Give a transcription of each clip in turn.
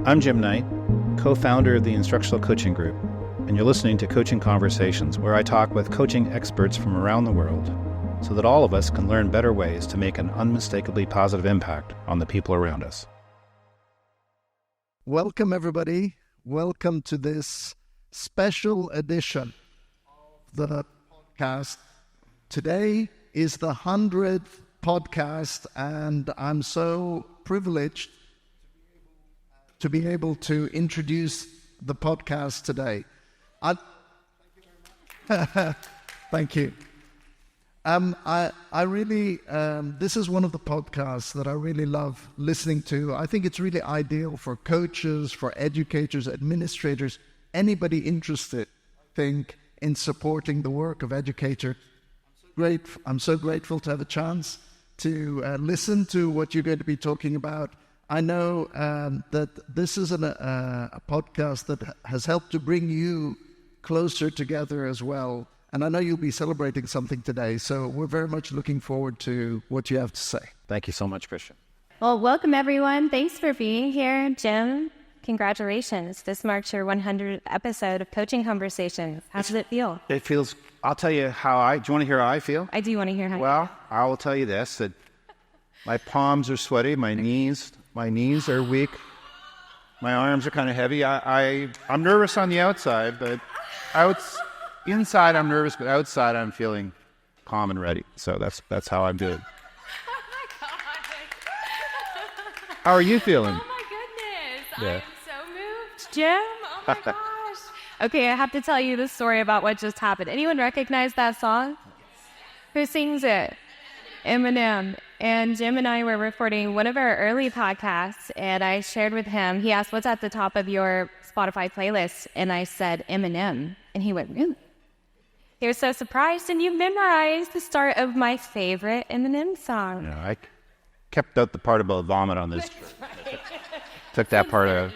I'm Jim Knight, co-founder of the Instructional Coaching Group, and you're listening to Coaching Conversations, where I talk with coaching experts from around the world so that all of us can learn better ways to make an unmistakably positive impact on the people around us. Welcome, everybody. Welcome to this special edition of the podcast. Today is the 100th podcast, and I'm so privileged to be able to introduce the podcast today. Thank you. I really, this is one of the podcasts that I really love listening to. I think it's really ideal for coaches, for educators, administrators, anybody interested, I think, in supporting the work of educator. I'm so grateful to have a chance to listen to what you're going to be talking about. I know that this is a podcast that has helped to bring you closer together as well. And I know you'll be celebrating something today, so we're very much looking forward to what you have to say. Thank you so much, Christian. Well, welcome everyone. Thanks for being here. Jim, congratulations. This marks your 100th episode of Coaching Conversations. How does it feel? It feels, I'll tell you do you want to hear how I feel? I do want to hear how Well, I will tell you this, that my palms are sweaty, my knees are weak, my arms are kind of heavy. I'm nervous on the outside, but inside I'm nervous, but outside I'm feeling calm and ready. So that's how I'm doing. Oh my God. How are you feeling? Oh my goodness. Yeah. I'm so moved. Jim, oh my gosh. Okay, I have to tell you the story about what just happened. Anyone recognize that song? Who sings it? Emdin. And Jim and I were recording one of our early podcasts, and I shared with him, he asked, what's at the top of your Spotify playlist? And I said, Eminem. And he went, really? He was so surprised, and you memorized the start of my favorite Eminem song. No, I kept out the part about vomit on this. Right. Took that part out.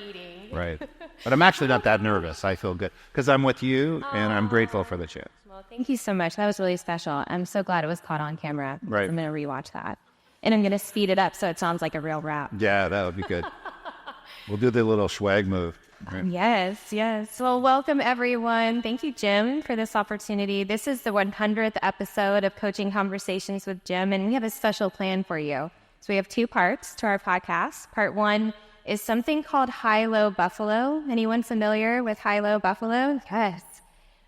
Right. But I'm actually not that nervous. I feel good because I'm with you, and I'm grateful for the chance. Well, thank you so much. That was really special. I'm so glad it was caught on camera. Right. I'm going to rewatch that. And I'm going to speed it up so it sounds like a real rap. Yeah, that would be good. We'll do the little swag move. Right. Yes. Well, welcome everyone. Thank you, Jim, for this opportunity. This is the 100th episode of Coaching Conversations with Jim, and we have a special plan for you. So we have two parts to our podcast. Part one is something called High-Low Buffalo. Anyone familiar with High-Low Buffalo? Yes.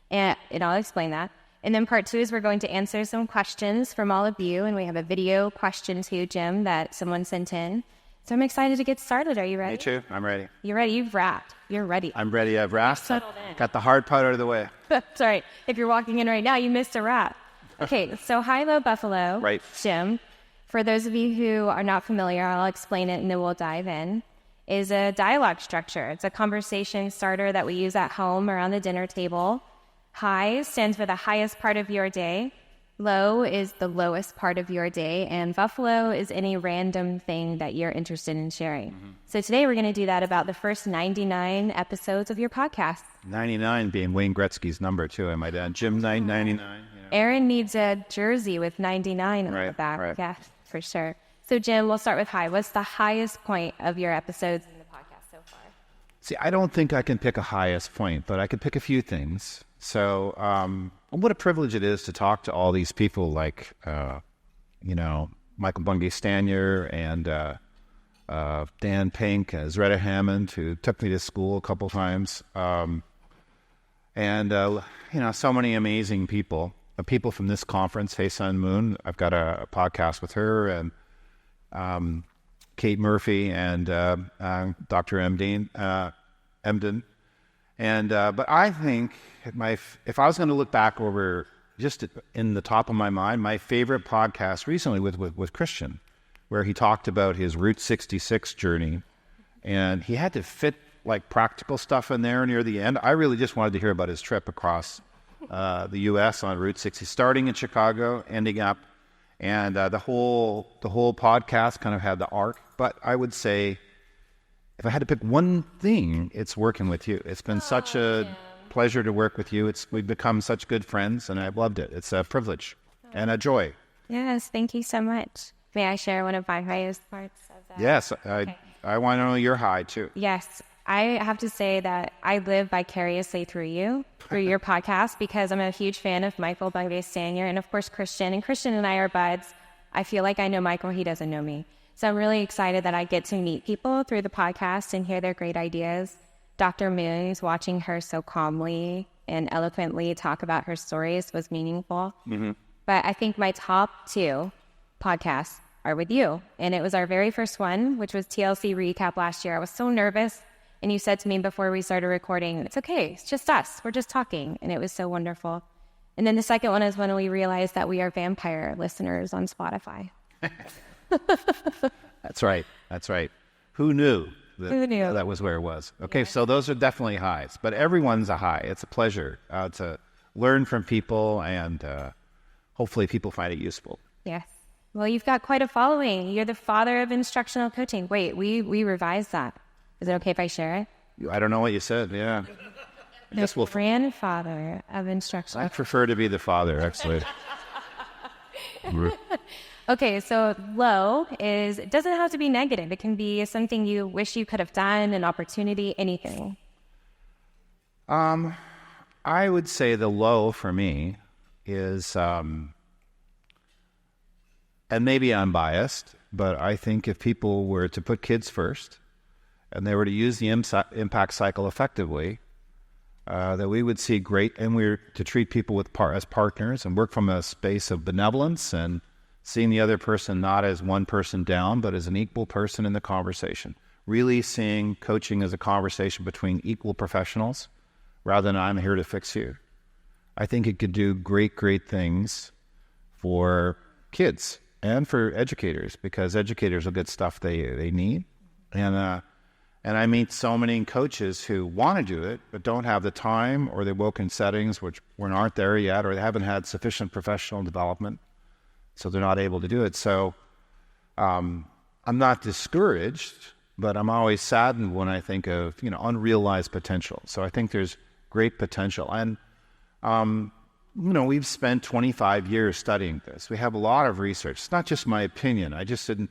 And I'll explain that. And then part two is we're going to answer some questions from all of you, and we have a video question too, Jim, that someone sent in. So I'm excited to get started. Are you ready? Me too. I'm ready. You're ready. You've rapped. You're ready. I'm ready. I've rapped. Settled in. Got the hard part out of the way. Sorry. If you're walking in right now, you missed a rap. Okay, so High-Low Buffalo. Right. Jim, for those of you who are not familiar, I'll explain it and then we'll dive in, is a dialogue structure. It's a conversation starter that we use at home around the dinner table. High stands for the highest part of your day. Low is the lowest part of your day, and Buffalo is any random thing that you're interested in sharing. Mm-hmm. So today we're going to do that about the first 99 episodes of your podcast. 99 being Wayne Gretzky's number too, I might add. Jim Knight, 99. You know. Aaron needs a jersey with 99 on the back. Right. Yeah, for sure. So Jim, we'll start with high. What's the highest point of your episodes in the podcast so far? See, I don't think I can pick a highest point, but I could pick a few things. So, what a privilege it is to talk to all these people like, Michael Bungay Stanier and Dan Pink, Zaretta Hammond, who took me to school a couple times, so many amazing people. People from this conference, Haesun Moon. I've got a podcast with her, and Kate Murphy and Dr. Emdin. But I think if I was going to look back over just in the top of my mind, my favorite podcast recently with Christian, where he talked about his Route 66 journey, and he had to fit like practical stuff in there near the end. I really just wanted to hear about his trip across the U.S. on Route 60, starting in Chicago, ending up, and the whole podcast kind of had the arc. But I would say, if I had to pick one thing, it's working with you. It's been such a pleasure to work with you. We've become such good friends, and I've loved it. It's a privilege and a joy. Yes, thank you so much. May I share one of my highest parts of that? Yes, Okay. I want to know your high, too. Yes. I have to say that I live vicariously through you, through your podcast, because I'm a huge fan of Michael Bungay Stanier and, of course, Christian. And Christian and I are buds. I feel like I know Michael. He doesn't know me. So I'm really excited that I get to meet people through the podcast and hear their great ideas. Dr. Moon's watching her so calmly and eloquently talk about her stories was meaningful. Mm-hmm. But I think my top 2 podcasts are with you. And it was our very first one, which was TLC Recap last year. I was so nervous. And you said to me before we started recording, it's okay, it's just us. We're just talking. And it was so wonderful. And then the second one is when we realized that we are vampire listeners on Spotify. That's right. That's right. Who knew? Who knew? That was where it was. Okay, so those are definitely highs. But everyone's a high. It's a pleasure to learn from people, and hopefully people find it useful. Yes. Well, you've got quite a following. You're the father of instructional coaching. Wait, we revised that. Is it okay if I share it? I don't know what you said, yeah. I guess we'll... grandfather of instructional I prefer to be the father, actually. Okay, so low is, it doesn't have to be negative. It can be something you wish you could have done, an opportunity, anything. I would say the low for me is, and maybe I'm biased, but I think if people were to put kids first and they were to use the impact cycle effectively, that we would see great, and we're to treat people as partners and work from a space of benevolence and seeing the other person not as one person down, but as an equal person in the conversation. Really seeing coaching as a conversation between equal professionals rather than I'm here to fix you. I think it could do great, great things for kids and for educators, because educators will get stuff they need. And I meet so many coaches who want to do it, but don't have the time, or they work in settings which aren't there yet, or they haven't had sufficient professional development, so they're not able to do it. So I'm not discouraged, but I'm always saddened when I think of, unrealized potential. So I think there's great potential. And, we've spent 25 years studying this. We have a lot of research. It's not just my opinion. I spent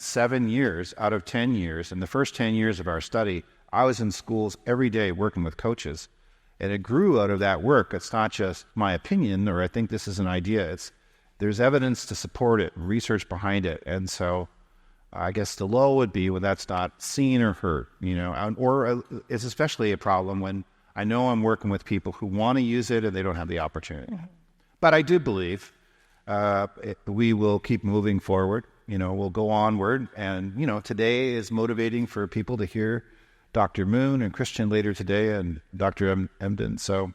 7 years out of 10 years. In the first 10 years of our study, I was in schools every day working with coaches. And it grew out of that work. It's not just my opinion, or I think this is an idea. There's evidence to support it, research behind it. And so I guess the low would be when that's not seen or heard, or it's especially a problem when I know I'm working with people who want to use it and they don't have the opportunity. Mm-hmm. But I do believe we will keep moving forward. We'll go onward. And, today is motivating for people to hear Dr. Moon and Christian later today and Dr. Emdin. So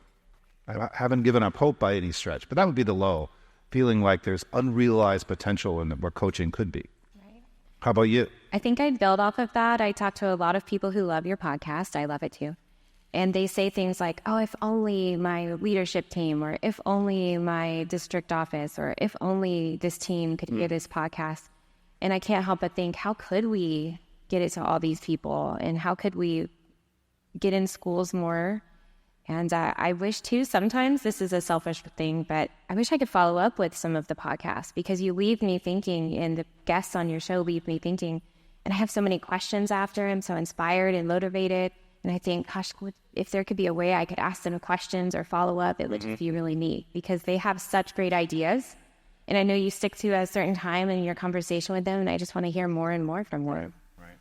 I haven't given up hope by any stretch, but that would be the low. Feeling like there's unrealized potential in where coaching could be. Right. How about you? I think I'd build off of that. I talk to a lot of people who love your podcast. I love it too. And they say things like, oh, if only my leadership team, or if only my district office, or if only this team could hear this podcast. And I can't help but think, how could we get it to all these people? And how could we get in schools more? And I wish, too, sometimes this is a selfish thing, but I wish I could follow up with some of the podcasts, because you leave me thinking, and the guests on your show leave me thinking, and I have so many questions after. I'm so inspired and motivated. And I think, gosh, if there could be a way I could ask them questions or follow up, it would just be really neat, because they have such great ideas. And I know you stick to a certain time in your conversation with them, and I just want to hear more and more from them. Right.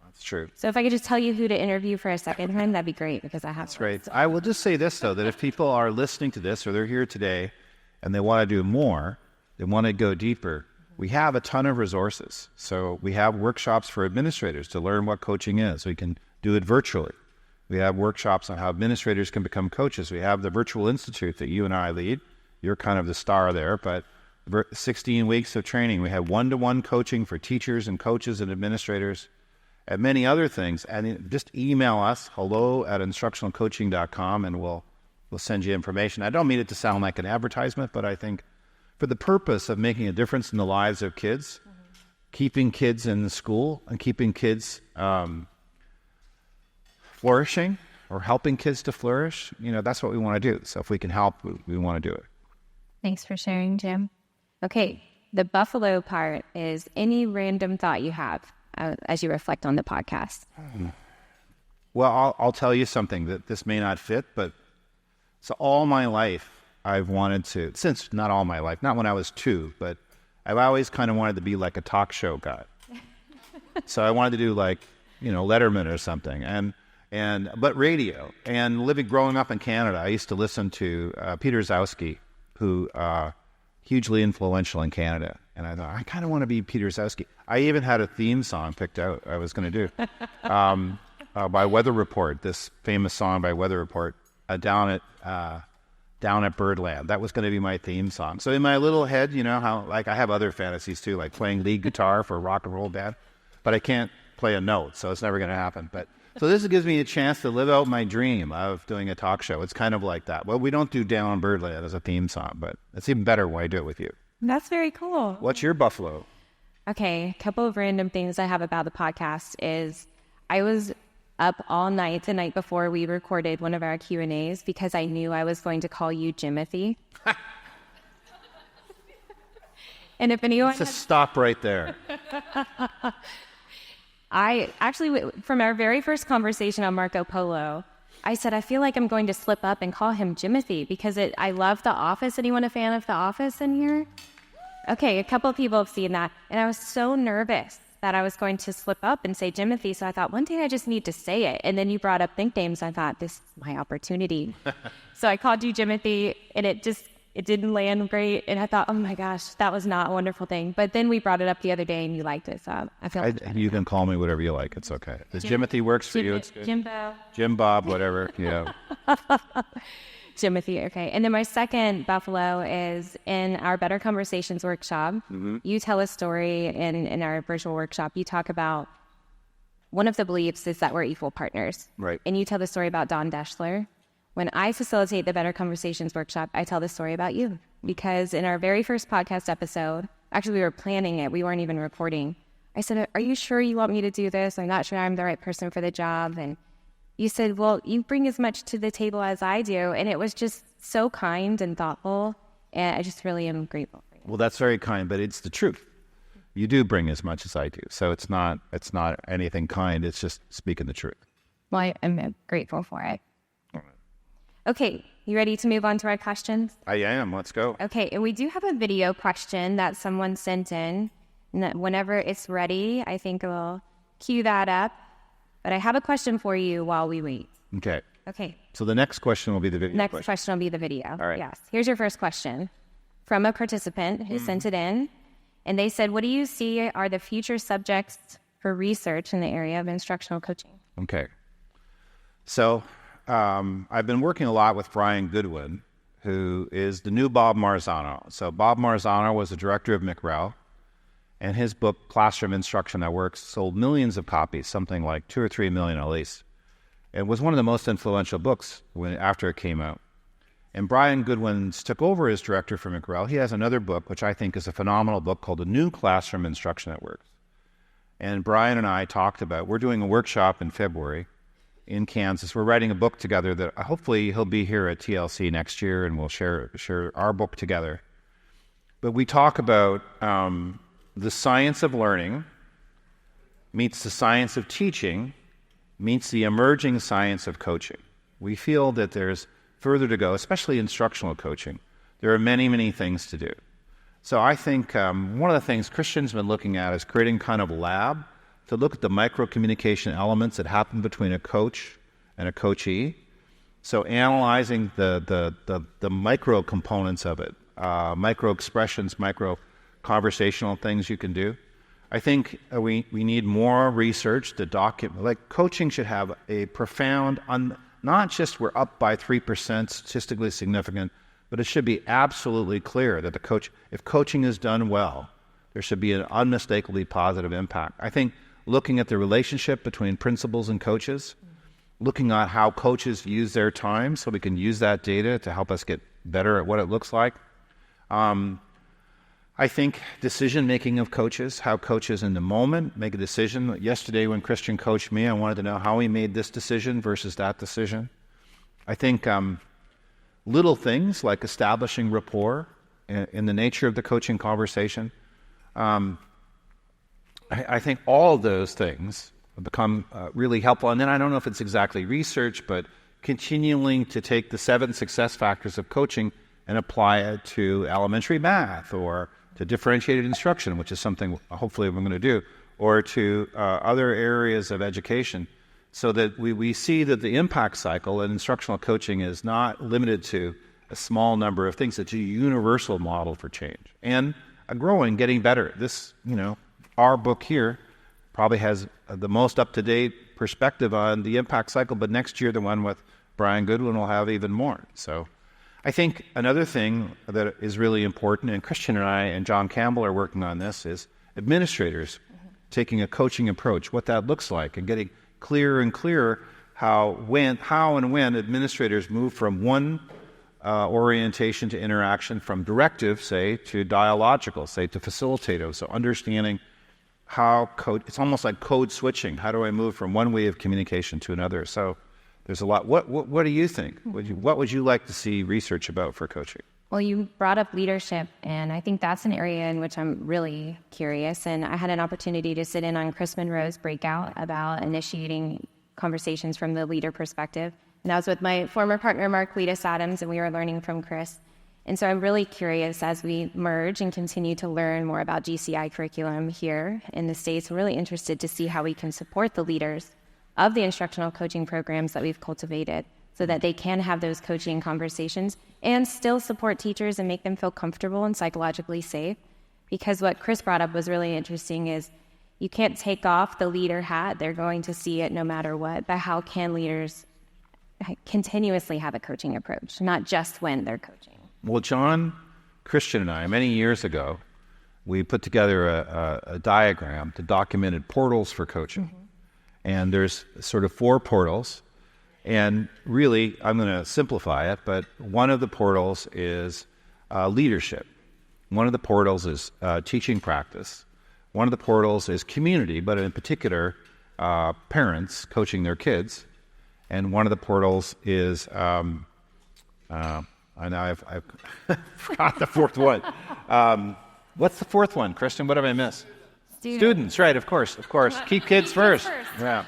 That's true. So if I could just tell you who to interview for a second time, that'd be great, because I have. That's great. I will just say this, though, that if people are listening to this, or they're here today and they want to do more, they want to go deeper, we have a ton of resources. So we have workshops for administrators to learn what coaching is. We can do it virtually. We have workshops on how administrators can become coaches. We have the Virtual Institute that you and I lead. You're kind of the star there, but 16 weeks of training. We have one-to-one coaching for teachers and coaches and administrators, and many other things. And just email us, hello@instructionalcoaching.com, and we'll send you information. I don't mean it to sound like an advertisement, but I think for the purpose of making a difference in the lives of kids, keeping kids in the school and keeping kids flourishing, or helping kids to flourish, that's what we want to do. So if we can help, we want to do it. Thanks for sharing, Jim. Okay, the buffalo part is any random thought you have. as you reflect on the podcast? Well, I'll tell you something that this may not fit, but so all my life I've wanted to, since not all my life, not when I was 2, but I've always kind of wanted to be like a talk show guy. So I wanted to do like, Letterman or something, but radio. And growing up in Canada, I used to listen to Peter Zowski, who hugely influential in Canada. And I thought, I kind of want to be Peter Zowski. I even had a theme song picked out I was going to do by Weather Report, this famous song by Weather Report, down at Birdland. That was going to be my theme song. So in my little head, how like I have other fantasies too, like playing lead guitar for a rock and roll band, but I can't play a note, so it's never going to happen. But so this gives me a chance to live out my dream of doing a talk show. It's kind of like that. Well, we don't do Down on Birdland as a theme song, but it's even better when I do it with you. That's very cool. What's your buffalo? Okay, a couple of random things I have about the podcast is I was up all night the night before we recorded one of our Q&As because I knew I was going to call you Jimothy. And if anyone... Just stop right there. I actually, from our very first conversation on Marco Polo, I said, I feel like I'm going to slip up and call him Jimothy because I love The Office. Anyone a fan of The Office in here? Okay, a couple of people have seen that. And I was so nervous that I was going to slip up and say Jimothy. So I thought, one day I just need to say it. And then you brought up nicknames. I thought, this is my opportunity. So I called you Jimothy, and it didn't land great. And I thought, oh my gosh, that was not a wonderful thing. But then we brought it up the other day and you liked it. So I feel you can call me whatever you like. It's okay. If Jimothy works for you, it's good. Jimbo. Jim Bob, whatever. Yeah. Jimothy, okay. And then my second buffalo is in our Better Conversations workshop. Mm-hmm. You tell a story in our virtual workshop. You talk about one of the beliefs is that we're equal partners. Right. And you tell the story about Don Deschler. When I facilitate the Better Conversations workshop, I tell the story about you. Because in our very first podcast episode, actually we were planning it, we weren't even recording. I said, are you sure you want me to do this? I'm not sure I'm the right person for the job. And you said, well, you bring as much to the table as I do. And it was just so kind and thoughtful. And I just really am grateful for you. Well, that's very kind, but it's the truth. You do bring as much as I do. So it's not anything kind. It's just speaking the truth. Well, I'm grateful for it. Okay, you ready to move on to our questions? I am. Let's go. Okay, and we do have a video question that someone sent in. And that whenever it's ready, I think we'll cue that up. But I have a question for you while we wait. Okay. Okay. So the next question will be the video. Next question will be the video. All right. Yes. Here's your first question from a participant who sent it in. And they said, what do you see are the future subjects for research in the area of instructional coaching? Okay. So I've been working a lot with Brian Goodwin, who is the new Bob Marzano. So Bob Marzano was the director of McRel, and his book, Classroom Instruction That Works, sold millions of copies, something like 2 or 3 million at least. It was one of the most influential books after it came out. And Brian Goodwin took over as director for McRel. He has another book, which I think is a phenomenal book, called The New Classroom Instruction That Works. And Brian and I talked about, we're doing a workshop in February in Kansas. We're writing a book together that hopefully he'll be here at TLC next year, and we'll share our book together. But we talk about the science of learning meets the science of teaching meets the emerging science of coaching. We feel that there's further to go, especially instructional coaching. There are many, many things to do. So I think one of the things Christian's been looking at is creating kind of a lab to look at the micro-communication elements that happen between a coach and a coachee. So analyzing the micro components of it, micro expressions, micro conversational things you can do. I think we need more research to document, like coaching should have a profound, not just we're up by 3% statistically significant, but it should be absolutely clear that if coaching is done well, there should be an unmistakably positive impact. I think looking at the relationship between principals and coaches, looking at how coaches use their time so we can use that data to help us get better at what it looks like. I think decision-making of coaches, how coaches in the moment make a decision. Yesterday when Christian coached me, I wanted to know how he made this decision versus that decision. I think little things like establishing rapport in the nature of the coaching conversation. I think all of those things become really helpful. And then I don't know if it's exactly research, but continuing to take the 7 success factors of coaching and apply it to elementary math or to differentiated instruction, which is something hopefully we're going to do, or to other areas of education, so that we see that the impact cycle in instructional coaching is not limited to a small number of things. It's a universal model for change and a growing, getting better. This, our book here probably has the most up-to-date perspective on the impact cycle, but next year the one with Brian Goodwin will have even more. So I think another thing that is really important, and Christian and I and John Campbell are working on this, is administrators taking a coaching approach, what that looks like, and getting clearer and clearer how and when administrators move from one orientation to interaction, from directive, say, to dialogical, say, to facilitative. So understanding how it's almost like code switching. How do I move from one way of communication to another? So there's a lot. What do you think? What would you like to see research about for coaching? Well, you brought up leadership, and I think that's an area in which I'm really curious. And I had an opportunity to sit in on Chris Monroe's breakout about initiating conversations from the leader perspective. And I was with my former partner, Mark Letus Adams, and we were learning from Chris. And so I'm really curious as we merge and continue to learn more about GCI curriculum here in the States. I'm really interested to see how we can support the leaders of the instructional coaching programs that we've cultivated so that they can have those coaching conversations and still support teachers and make them feel comfortable and psychologically safe. Because what Chris brought up was really interesting is you can't take off the leader hat. They're going to see it no matter what. But how can leaders continuously have a coaching approach, not just when they're coaching? Well, John, Christian, and I, many years ago, we put together a diagram that documented portals for coaching. Mm-hmm. And there's sort of 4 portals. And really, I'm going to simplify it, but one of the portals is leadership. One of the portals is teaching practice. One of the portals is community, but in particular, parents coaching their kids. And one of the portals is, I've forgot the 4th one. What's the 4th one, Kristen? What have I missed? Students, right, of course. Keep kids first. Yeah.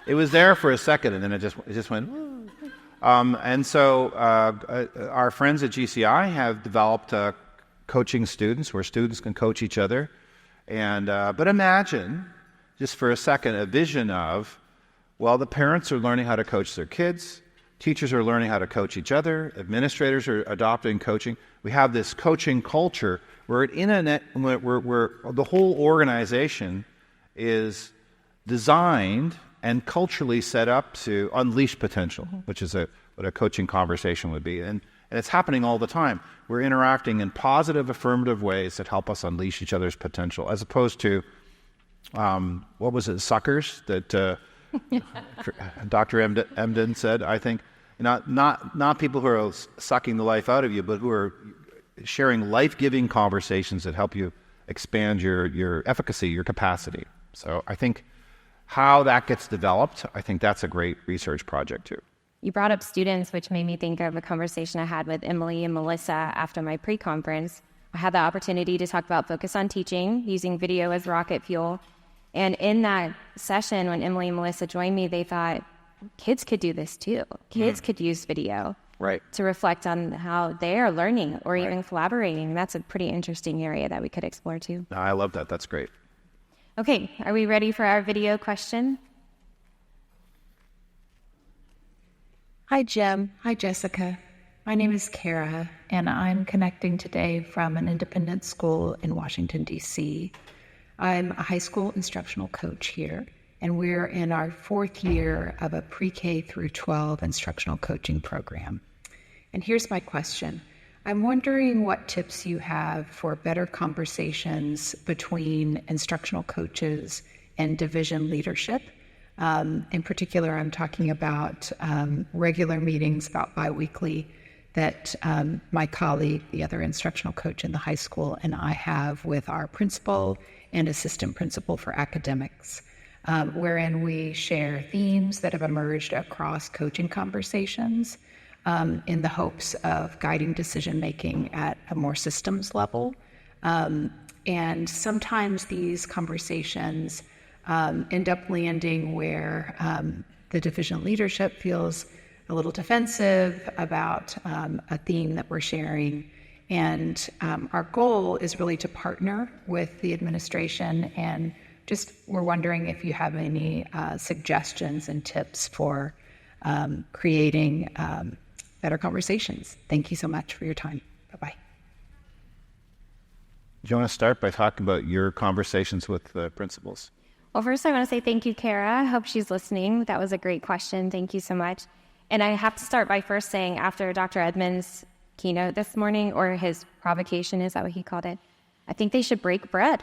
It was there for a second, and then it just went, woo. And so our friends at GCI have developed coaching students where students can coach each other. And but imagine, just for a second, a vision of, well, the parents are learning how to coach their kids, teachers are learning how to coach each other, administrators are adopting coaching. We have this coaching culture where the whole organization is designed and culturally set up to unleash potential, which is what a coaching conversation would be. And it's happening all the time. We're interacting in positive, affirmative ways that help us unleash each other's potential, as opposed to, suckers that Dr. Emdin said, I think. Not people who are sucking the life out of you, but who are sharing life-giving conversations that help you expand your efficacy, your capacity. So I think how that gets developed, I think that's a great research project too. You brought up students, which made me think of a conversation I had with Emily and Melissa after my pre-conference. I had the opportunity to talk about focus on teaching, using video as rocket fuel. And in that session, when Emily and Melissa joined me, they thought, kids could do this too. Kids could use video to reflect on how they are learning or even collaborating. That's a pretty interesting area that we could explore too. I love that. That's great. Okay, are we ready for our video question? Hi, Jim. Hi, Jessica. My name is Kara, and I'm connecting today from an independent school in Washington, D.C. I'm a high school instructional coach here, and we're in our 4th year of a pre-K through 12 instructional coaching program. And here's my question. I'm wondering what tips you have for better conversations between instructional coaches and division leadership. In particular, I'm talking about regular meetings, about biweekly, that my colleague, the other instructional coach in the high school, and I have with our principal and assistant principal for academics, wherein we share themes that have emerged across coaching conversations in the hopes of guiding decision-making at a more systems level. And sometimes these conversations end up landing where the division leadership feels a little defensive about a theme that we're sharing. And our goal is really to partner with the administration, and just we're wondering if you have any suggestions and tips for creating better conversations. Thank you so much for your time. Bye-bye. Do you want to start by talking about your conversations with the principals? Well, first I want to say thank you, Kara. I hope she's listening. That was a great question. Thank you so much. And I have to start by first saying, after Dr. Edmond's keynote this morning, or his provocation, is that what he called it? I think they should break bread.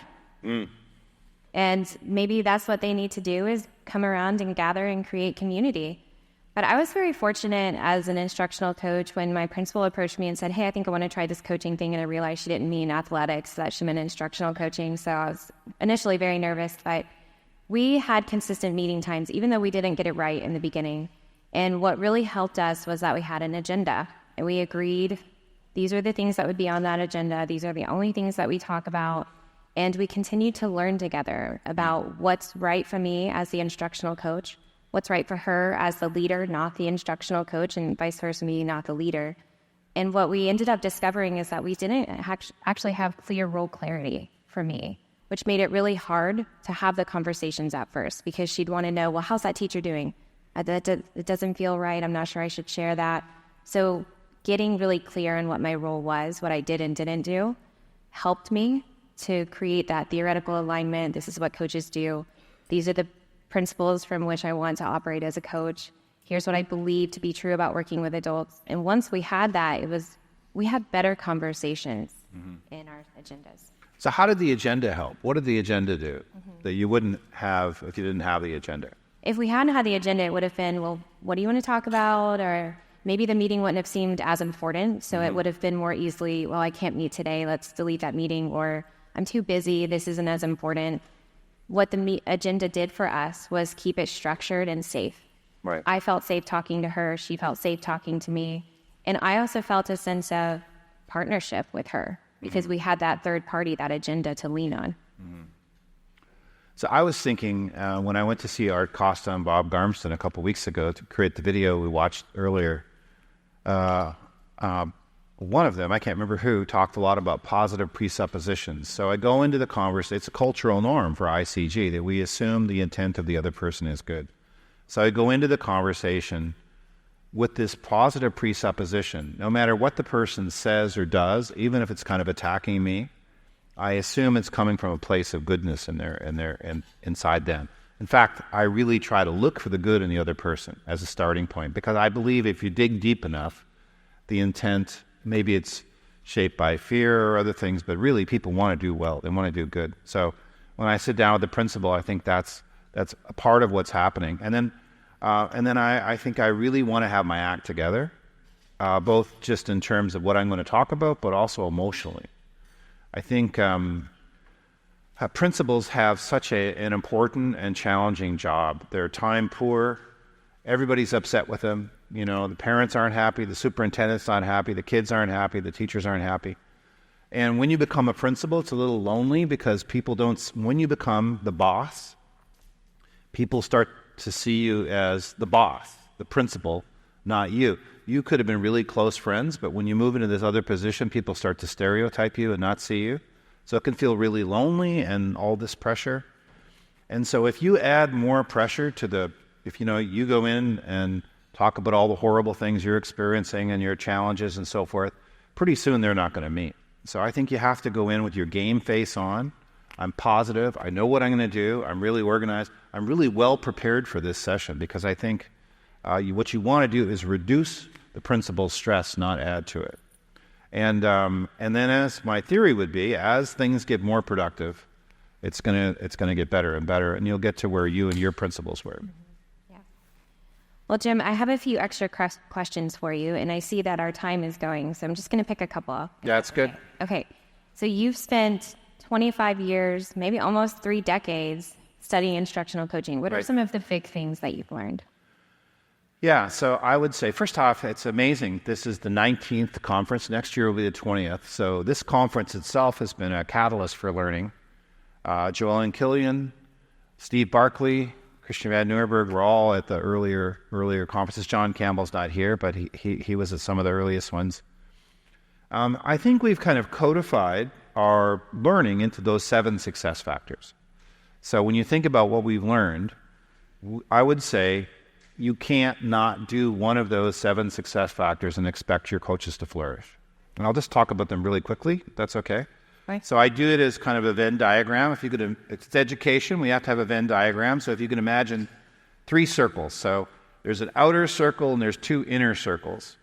And maybe that's what they need to do, is come around and gather and create community. But I was very fortunate as an instructional coach when my principal approached me and said, hey, I think I want to try this coaching thing. And I realized she didn't mean athletics, that she meant instructional coaching. So I was initially very nervous, but we had consistent meeting times, even though we didn't get it right in the beginning. And what really helped us was that we had an agenda, and we agreed these are the things that would be on that agenda. These are the only things that we talk about. And we continued to learn together about what's right for me as the instructional coach, what's right for her as the leader, not the instructional coach, and vice versa, me, not the leader. And what we ended up discovering is that we didn't actually have clear role clarity for me, which made it really hard to have the conversations at first, because she'd want to know, well, how's that teacher doing? It doesn't feel right. I'm not sure I should share that. So getting really clear on what my role was, what I did and didn't do, helped me to create that theoretical alignment. This is what coaches do. These are the principles from which I want to operate as a coach. Here's what I believe to be true about working with adults. And once we had that, we had better conversations in our agendas. So how did the agenda help? What did the agenda do that you wouldn't have if you didn't have the agenda? If we hadn't had the agenda, it would have been, well, what do you want to talk about? Or maybe the meeting wouldn't have seemed as important. So it would have been more easily, well, I can't meet today. Let's delete that meeting. Or I'm too busy. This isn't as important. What the agenda did for us was keep it structured and safe. Right. I felt safe talking to her. She felt safe talking to me. And I also felt a sense of partnership with her, because we had that third party, that agenda to lean on. So I was thinking, when I went to see Art Costa and Bob Garmston a couple weeks ago to create the video we watched earlier, one of them, I can't remember who, talked a lot about positive presuppositions. So I go into the conversation. It's a cultural norm for ICG that we assume the intent of the other person is good. So I go into the conversation with this positive presupposition. No matter what the person says or does, even if it's kind of attacking me, I assume it's coming from a place of goodness inside them. In fact, I really try to look for the good in the other person as a starting point, because I believe if you dig deep enough, the intent, maybe it's shaped by fear or other things, but really people want to do well. They want to do good. So when I sit down with the principal, I think that's a part of what's happening. And then I think I really want to have my act together, both just in terms of what I'm going to talk about, but also emotionally. I think principals have such an important and challenging job. They're time poor. Everybody's upset with them. You know, the parents aren't happy, the superintendent's not happy, the kids aren't happy, the teachers aren't happy. And when you become a principal, it's a little lonely, because when you become the boss, people start to see you as the boss, the principal, not you. You could have been really close friends, but when you move into this other position, people start to stereotype you and not see you. So it can feel really lonely and all this pressure. And so if you add more pressure to if you go in and talk about all the horrible things you're experiencing and your challenges and so forth, pretty soon they're not going to meet. So I think you have to go in with your game face on. I'm positive. I know what I'm going to do. I'm really organized. I'm really well prepared for this session, because I think what you want to do is reduce the principal's stress, not add to it. And then, as my theory would be, as things get more productive, it's gonna get better and better, and you'll get to where you and your principals were. Yeah. Well, Jim, I have a few extra questions for you, and I see that our time is going, so I'm just going to pick a couple. Yeah, that's good. Okay. So you've spent 25 years, maybe almost 3 decades, studying instructional coaching. What are some of the big things that you've learned? Yeah, so I would say, first off, it's amazing. This is the 19th conference. Next year will be the 20th. So this conference itself has been a catalyst for learning. Joel and Killian, Steve Barkley, Christian van Nieuwerburgh were all at the earlier conferences. John Campbell's not here, but he was at some of the earliest ones. I think we've kind of codified our learning into those 7 success factors. So when you think about what we've learned, I would say you can't not do one of those 7 success factors and expect your coaches to flourish. And I'll just talk about them really quickly, if that's okay. Right. So I do it as kind of a Venn diagram. It's education, we have to have a Venn diagram. So if you can imagine 3 circles. So there's an outer circle and there's 2 inner circles.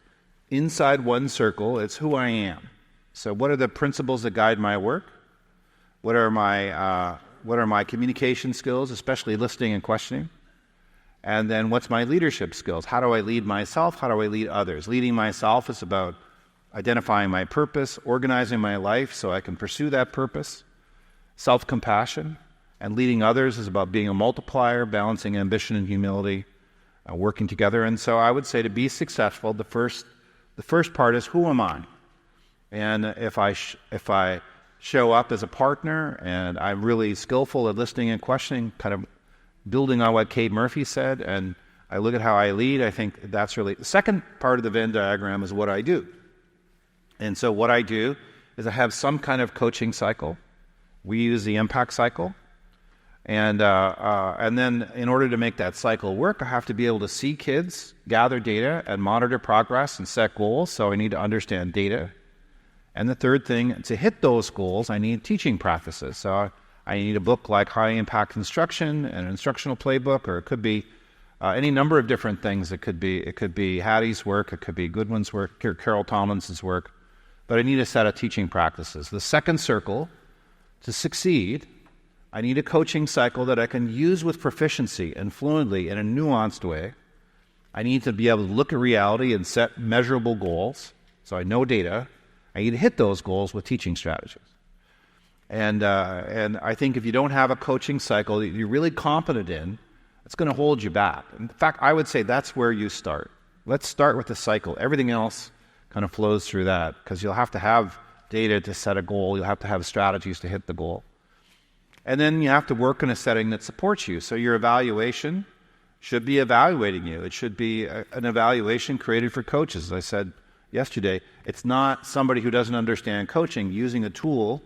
Inside one circle, it's who I am. So what are the principles that guide my work? What are my communication skills, especially listening and questioning? And then what's my leadership skills? How do I lead myself? How do I lead others? Leading myself is about identifying my purpose, organizing my life so I can pursue that purpose, self-compassion, and leading others is about being a multiplier, balancing ambition and humility, working together. And so I would say to be successful, the first part is who am I? And if I show up as a partner and I'm really skillful at listening and questioning, kind of building on what Kate Murphy said, and I look at how I lead, I think that's really... The second part of the Venn diagram is what I do. And so what I do is I have some kind of coaching cycle. We use the impact cycle. And then in order to make that cycle work, I have to be able to see kids, gather data, and monitor progress and set goals. So I need to understand data. And the third thing, to hit those goals, I need teaching practices. So I need a book like High Impact Instruction, an instructional playbook, or it could be any number of different things. It could be Hattie's work, it could be Goodwin's work, Carol Tomlinson's work. But I need a set of teaching practices. The second circle, to succeed, I need a coaching cycle that I can use with proficiency and fluently in a nuanced way. I need to be able to look at reality and set measurable goals, so I know data. I need to hit those goals with teaching strategies. And I think if you don't have a coaching cycle that you're really competent in, it's going to hold you back. In fact, I would say that's where you start. Let's start with the cycle. Everything else kind of flows through that, because you'll have to have data to set a goal. You'll have to have strategies to hit the goal. And then you have to work in a setting that supports you. So your evaluation should be evaluating you. It should be an evaluation created for coaches. As I said yesterday, it's not somebody who doesn't understand coaching using a tool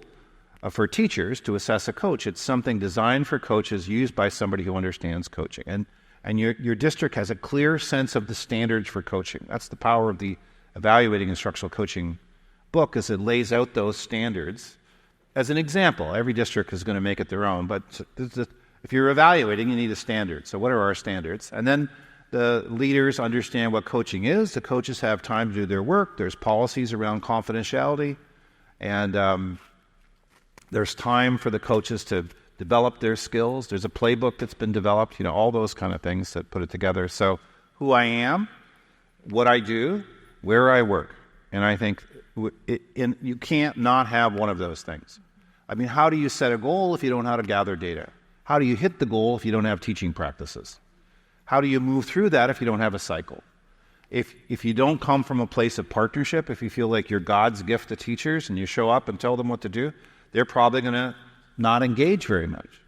for teachers to assess a coach. It's something designed for coaches, used by somebody who understands coaching. And your district has a clear sense of the standards for coaching. That's the power of the Evaluating Instructional Coaching book, is it lays out those standards. As an example, every district is going to make it their own, but if you're evaluating, you need a standard. So what are our standards? And then the leaders understand what coaching is. The coaches have time to do their work. There's policies around confidentiality. And there's time for the coaches to develop their skills. There's a playbook that's been developed, all those kind of things that put it together. So who I am, what I do, where I work. And I think you can't not have one of those things. I mean, how do you set a goal if you don't know how to gather data? How do you hit the goal if you don't have teaching practices? How do you move through that if you don't have a cycle? If you don't come from a place of partnership, if you feel like you're God's gift to teachers and you show up and tell them what to do, they're probably going to not engage very much.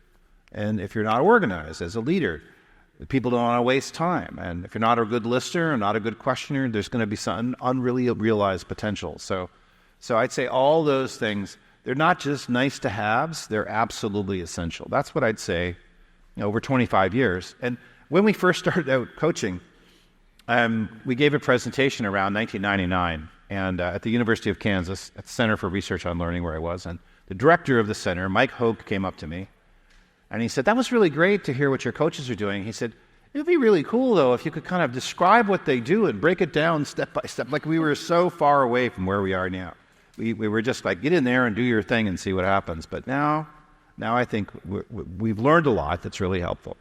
And if you're not organized as a leader, people don't want to waste time. And if you're not a good listener or not a good questioner, there's going to be some unrealized potential. So I'd say all those things, they're not just nice to haves, they're absolutely essential. That's what I'd say over 25 years. And when we first started out coaching, we gave a presentation around 1999 and at the University of Kansas, at the Center for Research on Learning where I was. And the director of the center, Mike Hogue, came up to me. And he said, that was really great to hear what your coaches are doing. He said, it would be really cool, though, if you could kind of describe what they do and break it down step by step. Like we were so far away from where we are now. We were just like, get in there and do your thing and see what happens. But now I think we've learned a lot that's really helpful.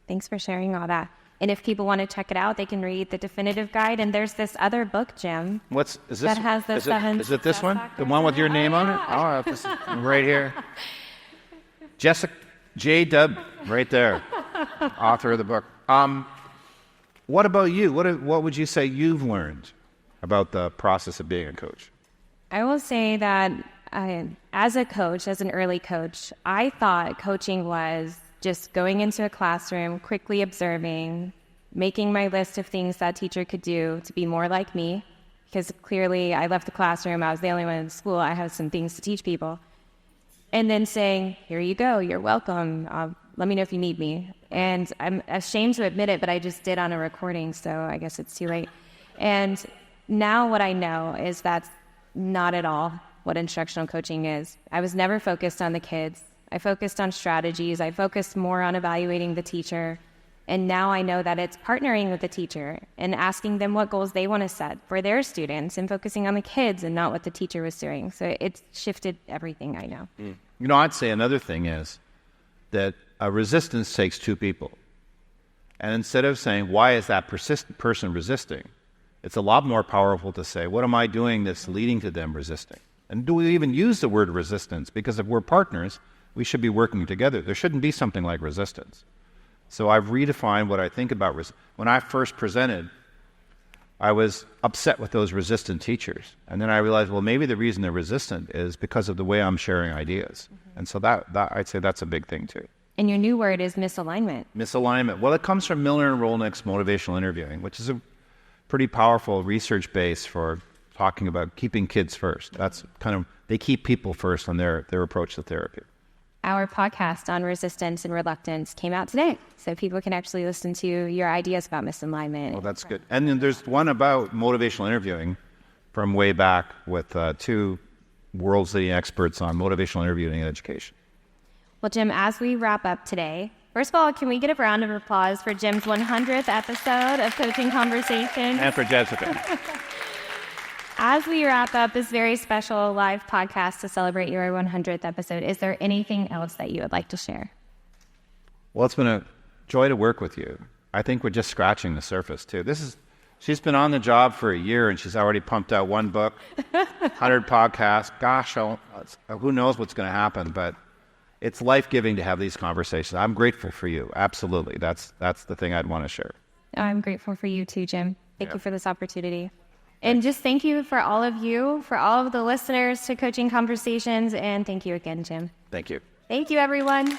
Thanks for sharing all that. And if people want to check it out, they can read the definitive guide. And there's this other book, Jim. Is this? That has the seven. Is it this one? The one with your name on it? Oh, this is right here. Jessica J. Dub, right there, author of the book. What about you? What would you say you've learned about the process of being a coach? I will say that as a coach, as an early coach, I thought coaching was just going into a classroom, quickly observing, making my list of things that teacher could do to be more like me, because clearly I left the classroom, I was the only one in school, I have some things to teach people. And then saying, here you go, you're welcome, let me know if you need me. And I'm ashamed to admit it, but I just did on a recording, so I guess it's too late. And now what I know is that's not at all what instructional coaching is. I was never focused on the kids. I focused on strategies. I focused more on evaluating the teacher. And now I know that it's partnering with the teacher and asking them what goals they want to set for their students and focusing on the kids and not what the teacher was doing. So it's shifted everything I know. You know, I'd say another thing is that a resistance takes two people. And instead of saying, why is that person resisting? It's a lot more powerful to say, what am I doing that's leading to them resisting? And do we even use the word resistance? Because if we're partners, we should be working together. There shouldn't be something like resistance. So I've redefined what I think about when I first presented, I was upset with those resistant teachers. And then I realized, well, maybe the reason they're resistant is because of the way I'm sharing ideas. Mm-hmm. And so that I'd say that's a big thing too. And your new word is misalignment. Misalignment. Well, it comes from Miller and Rolnick's motivational interviewing, which is a pretty powerful research base for talking about keeping kids first. That's kind of, they keep people first on their approach to therapy. Our podcast on resistance and reluctance came out today, so people can actually listen to your ideas about misalignment. Well, that's good. And then there's one about motivational interviewing from way back with two world's leading experts on motivational interviewing and education. Well, Jim, as we wrap up today, first of all, can we get a round of applause for Jim's 100th episode of Coaching Conversations? And for Jessica. As we wrap up this very special live podcast to celebrate your 100th episode, is there anything else that you would like to share? Well, it's been a joy to work with you. I think we're just scratching the surface, too. She's been on the job for a year, and she's already pumped out one book, 100 podcasts. Gosh, who knows what's going to happen, but it's life-giving to have these conversations. I'm grateful for you. Absolutely. That's the thing I'd want to share. I'm grateful for you, too, Jim. Thank you for this opportunity. And just thank you for all of you, for all of the listeners to Coaching Conversations, and thank you again, Jim. Thank you. Thank you, everyone.